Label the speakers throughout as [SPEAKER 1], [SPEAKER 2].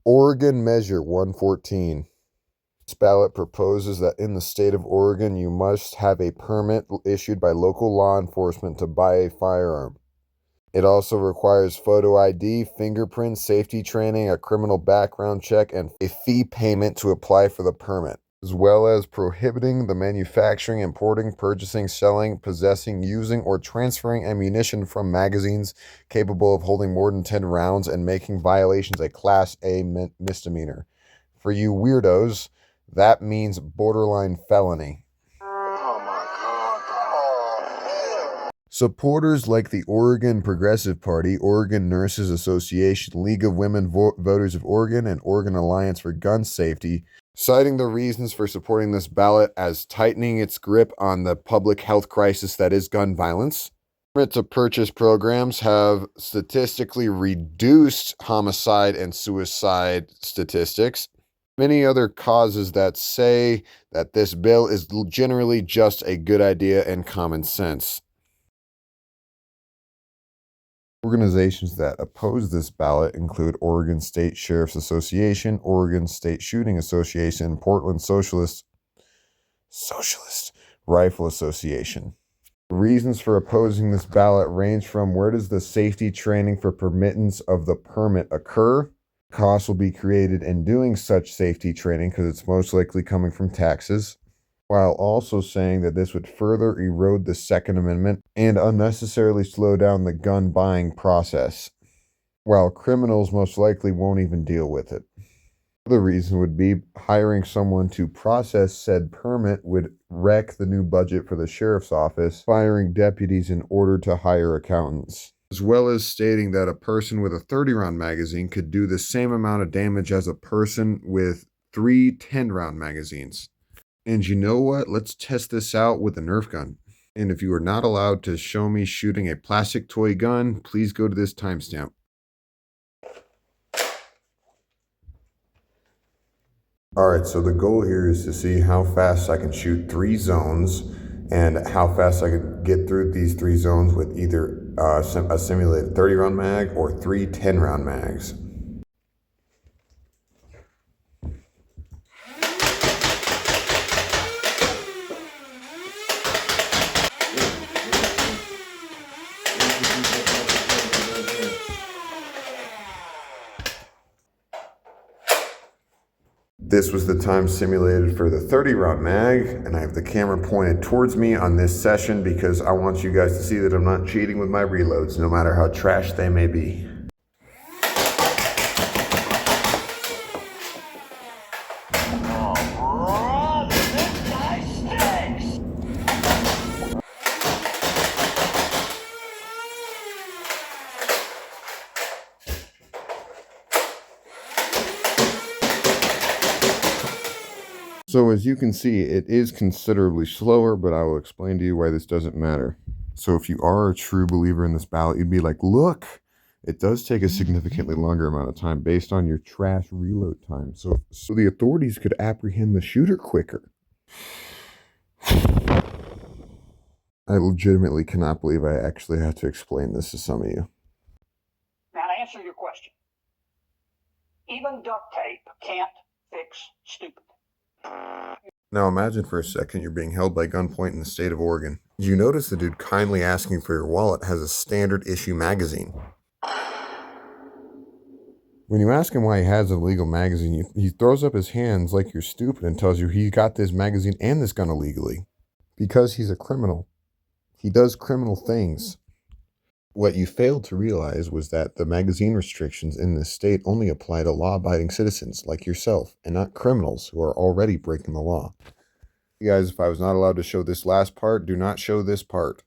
[SPEAKER 1] Oregon Measure 114. This ballot proposes that in the state of Oregon, you must have a permit issued by local law enforcement to buy a firearm. It also requires photo ID, fingerprint, safety training, a criminal background check, and a fee payment to apply for the permit, as well as prohibiting the manufacturing, importing, purchasing, selling, possessing, using, or transferring ammunition from magazines capable of holding more than 10 rounds and making violations a Class A misdemeanor. For you weirdos, that means borderline felony. Supporters like the Oregon Progressive Party, Oregon Nurses Association, League of Women Voters of Oregon, and Oregon Alliance for Gun Safety, citing the reasons for supporting this ballot as tightening its grip on the public health crisis that is gun violence. Permit-to-purchase programs have statistically reduced homicide and suicide statistics. Many other causes that say that this bill is generally just a good idea and common sense. Organizations that oppose this ballot include Oregon State Sheriff's Association, Oregon State Shooting Association, Portland Socialist Rifle Association. The reasons for opposing this ballot range from where does the safety training for permittance of the permit occur? Costs will be created in doing such safety training because it's most likely coming from taxes, while also saying that this would further erode the Second Amendment and unnecessarily slow down the gun buying process, while criminals most likely won't even deal with it. The reason would be hiring someone to process said permit would wreck the new budget for the sheriff's office, firing deputies in order to hire accountants, as well as stating that a person with a 30-round magazine could do the same amount of damage as a person with 3 10-round magazines. And you know what? Let's test this out with a Nerf gun. And if you are not allowed to show me shooting a plastic toy gun, please go to this timestamp. Alright, so the goal here is to see how fast I can shoot 3 zones and how fast I can get through these 3 zones with either a simulated 30-round mag or 3 10-round mags. This was the time simulated for the 30-round mag, and I have the camera pointed towards me on this session because I want you guys to see that I'm not cheating with my reloads, no matter how trash they may be. So as you can see, it is considerably slower, but I will explain to you why this doesn't matter. So if you are a true believer in this ballot, you'd be like, look, it does take a significantly longer amount of time based on your trash reload time. So the authorities could apprehend the shooter quicker. I legitimately cannot believe I actually have to explain this to some of you.
[SPEAKER 2] Now to answer your question, even duct tape can't fix stupid.
[SPEAKER 1] Now imagine for a second you're being held by gunpoint in the state of Oregon. You notice the dude kindly asking for your wallet has a standard issue magazine. When you ask him why he has a legal magazine, he throws up his hands like you're stupid and tells you he got this magazine and this gun illegally. Because he's a criminal. He does criminal things. What you failed to realize was that the magazine restrictions in this state only apply to law-abiding citizens like yourself and not criminals who are already breaking the law. You guys, if I was not allowed to show this last part, do not show this part.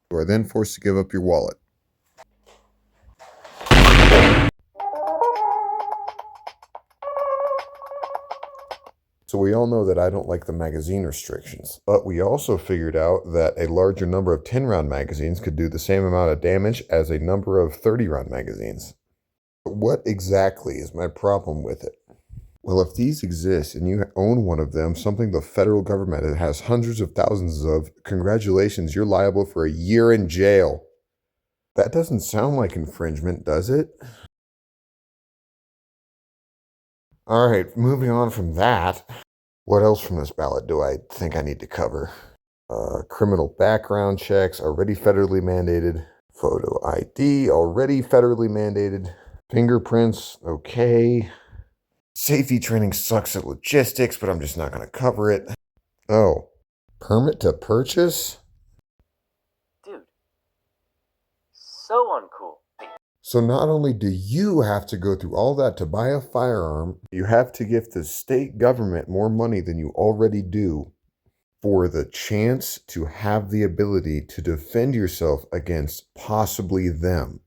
[SPEAKER 1] You are then forced to give up your wallet. So we all know that I don't like the magazine restrictions, but we also figured out that a larger number of 10-round magazines could do the same amount of damage as a number of 30-round magazines. But what exactly is my problem with it? Well, if these exist and you own one of them, something the federal government has hundreds of thousands of, congratulations, you're liable for a year in jail. That doesn't sound like infringement, does it? All right, moving on from that. What else from this ballot do I think I need to cover? Criminal background checks, already federally mandated. Photo ID, already federally mandated. Fingerprints, okay. Safety training sucks at logistics, but I'm just not going to cover it. Oh, permit to purchase?
[SPEAKER 3] Dude, so uncool.
[SPEAKER 1] So not only do you have to go through all that to buy a firearm, you have to give the state government more money than you already do for the chance to have the ability to defend yourself against possibly them.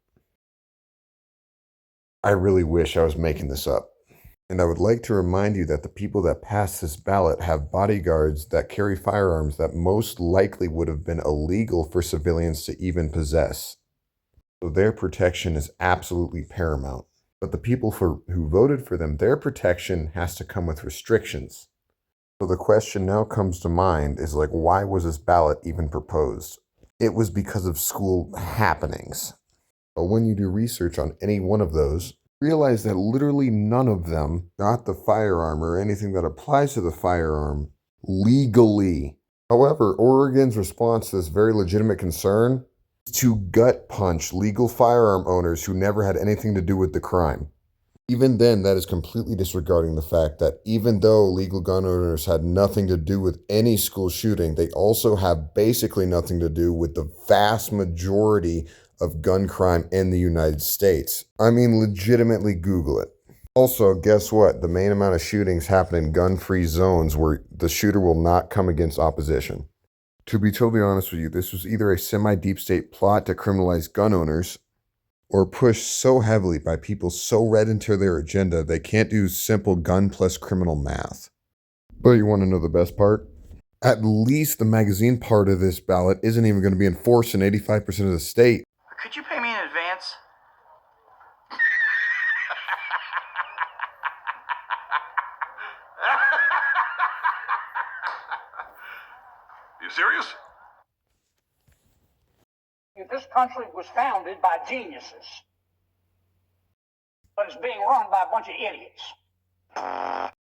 [SPEAKER 1] I really wish I was making this up. And I would like to remind you that the people that pass this ballot have bodyguards that carry firearms that most likely would have been illegal for civilians to even possess. So their protection is absolutely paramount. But the people who voted for them, their protection has to come with restrictions. So the question now comes to mind is like, why was this ballot even proposed? It was because of school happenings. But when you do research on any one of those, realize that literally none of them got the firearm or anything that applies to the firearm legally. However, Oregon's response to this very legitimate concern is to gut punch legal firearm owners who never had anything to do with the crime. Even then, that is completely disregarding the fact that even though legal gun owners had nothing to do with any school shooting, they also have basically nothing to do with the vast majority of gun crime in the United States. I mean, legitimately Google it. Also, guess what? The main amount of shootings happen in gun-free zones where the shooter will not come against opposition. To be totally honest with you, this was either a semi-deep state plot to criminalize gun owners or pushed so heavily by people so read into their agenda they can't do simple gun plus criminal math. But you want to know the best part? At least the magazine part of this ballot isn't even going to be enforced in 85% of the state.
[SPEAKER 3] Could you pay me in advance?
[SPEAKER 4] You serious?
[SPEAKER 2] This country was founded by geniuses, but it's being run by a bunch of idiots.